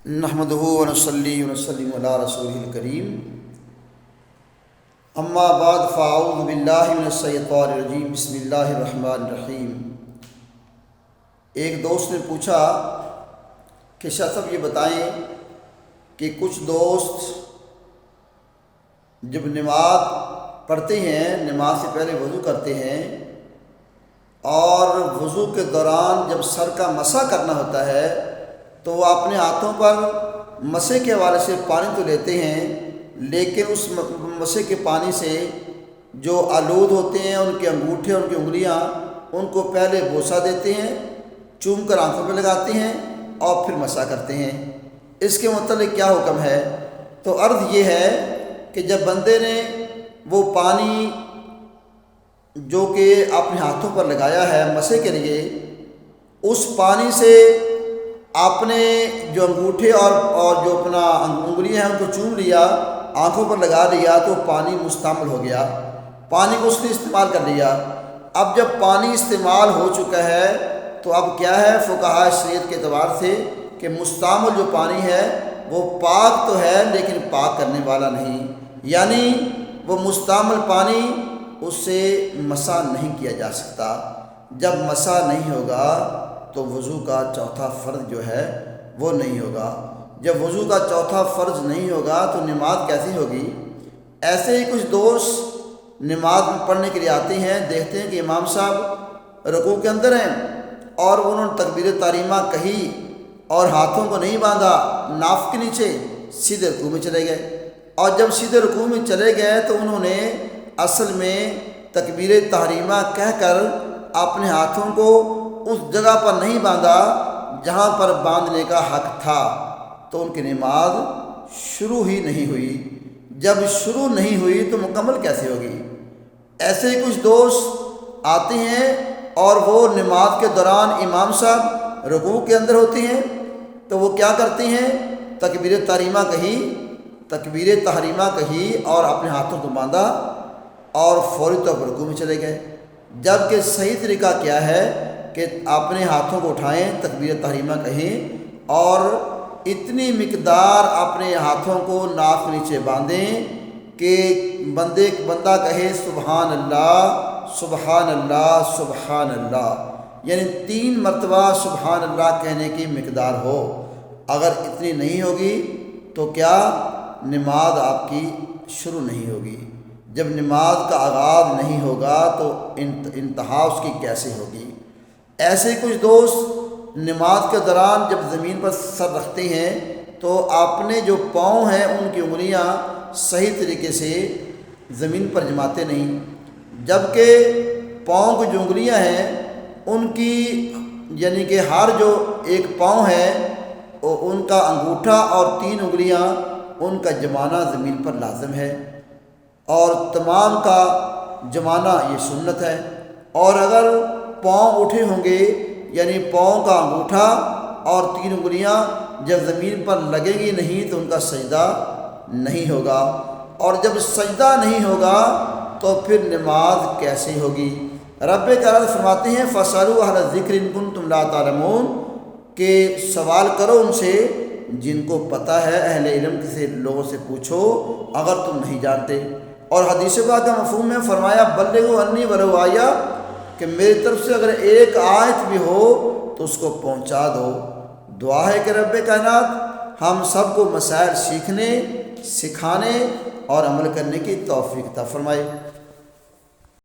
نحمدہ ونصلی ونسلم علی رسولہ الکریم اما بعد فاعوذ باللہ من الشیطان الرجیم بسم اللہ الرحمن الرحیم۔ ایک دوست نے پوچھا کہ شاہ صاحب یہ بتائیں کہ کچھ دوست جب نماز پڑھتے ہیں، نماز سے پہلے وضو کرتے ہیں اور وضو کے دوران جب سر کا مسح کرنا ہوتا ہے تو وہ اپنے ہاتھوں پر مسح کے حوالے سے پانی تو لیتے ہیں، لیکن اس مسح کے پانی سے جو آلود ہوتے ہیں ان کے انگوٹھے، ان کی انگلیاں، ان کو پہلے بوسہ دیتے ہیں، چوم کر آنکھوں پہ لگاتے ہیں اور پھر مسح کرتے ہیں۔ اس کے متعلق کیا حکم ہے؟ تو عرض یہ ہے کہ جب بندے نے وہ پانی جو کہ اپنے ہاتھوں پر لگایا ہے مسح کے لیے، اس پانی سے آپ نے جو انگوٹھے اور جو اپنا انگلیاں ہیں ان کو چوم لیا، آنکھوں پر لگا لیا، تو پانی مستعمل ہو گیا، پانی کو اس نے استعمال کر لیا۔ اب جب پانی استعمال ہو چکا ہے تو اب کیا ہے، فقہائے شریعت کے اعتبار سے کہ مستعمل جو پانی ہے وہ پاک تو ہے لیکن پاک کرنے والا نہیں، یعنی وہ مستعمل پانی اس سے مسح نہیں کیا جا سکتا۔ جب مسح نہیں ہوگا تو وضو کا چوتھا فرض جو ہے وہ نہیں ہوگا۔ جب وضو کا چوتھا فرض نہیں ہوگا تو نماز کیسی ہوگی؟ ایسے ہی کچھ دوست نماز میں پڑھنے کے لیے آتے ہیں، دیکھتے ہیں کہ امام صاحب رکوع کے اندر ہیں اور انہوں نے تکبیر تحریمہ کہی اور ہاتھوں کو نہیں باندھا ناف کے نیچے، سیدھے رکوع میں چلے گئے، اور جب سیدھے رکوع میں چلے گئے تو انہوں نے اصل میں تکبیر تحریمہ کہہ کر اپنے ہاتھوں کو اس جگہ پر نہیں باندھا جہاں پر باندھنے کا حق تھا، تو ان کی نماز شروع ہی نہیں ہوئی۔ جب شروع نہیں ہوئی تو مکمل کیسے ہوگی؟ ایسے ہی کچھ دوست آتے ہیں اور وہ نماز کے دوران امام صاحب رکوع کے اندر ہوتے ہیں تو وہ کیا کرتے ہیں، تکبیر تحریمہ کہی اور اپنے ہاتھوں کو باندھا اور فوری طور پر رکوع میں چلے گئے، جبکہ صحیح طریقہ کیا ہے کہ اپنے ہاتھوں کو اٹھائیں، تکبیر تحریمہ کہیں اور اتنی مقدار اپنے ہاتھوں کو ناف کے نیچے باندھیں کہ بندہ کہے سبحان اللہ سبحان اللہ سبحان اللہ، یعنی 3 مرتبہ سبحان اللہ کہنے کی مقدار ہو۔ اگر اتنی نہیں ہوگی تو کیا نماز آپ کی شروع نہیں ہوگی؟ جب نماز کا آغاز نہیں ہوگا تو انتہا اس کی کیسے ہوگی؟ ایسے کچھ دوست نماز کے دوران جب زمین پر سر رکھتے ہیں تو اپنے جو پاؤں ہیں ان کی انگلیاں صحیح طریقے سے زمین پر جماتے نہیں، جبکہ پاؤں کی جو انگلیاں ہیں ان کی یعنی کہ ہر جو ایک پاؤں ہے ان کا انگوٹھا اور 3 انگلیاں ان کا جمانا زمین پر لازم ہے، اور تمام کا جمانا یہ سنت ہے۔ اور اگر پاؤں اٹھے ہوں گے یعنی پاؤں کا انگوٹھا اور 3 انگلیاں جب زمین پر لگیں گی نہیں تو ان کا سجدہ نہیں ہوگا، اور جب سجدہ نہیں ہوگا تو پھر نماز کیسے ہوگی؟ رب تعالیٰ فرماتے ہیں فَاسْأَلُوا أَهْلَ الذِّكْرِ إِن كُنتُمْ لَا تَعْلَمُونَ، کہ سوال کرو ان سے جن کو پتہ ہے، اہل علم سے لوگوں سے پوچھو اگر تم نہیں جانتے۔ اور حدیث پاک کا مفہوم ہے، فرمایا بلغوا عنی ولو آیہ، کہ میری طرف سے اگر ایک آیت بھی ہو تو اس کو پہنچا دو۔ دعا ہے کہ رب کائنات ہم سب کو مسائل سیکھنے، سکھانے اور عمل کرنے کی توفیق عطا فرمائے۔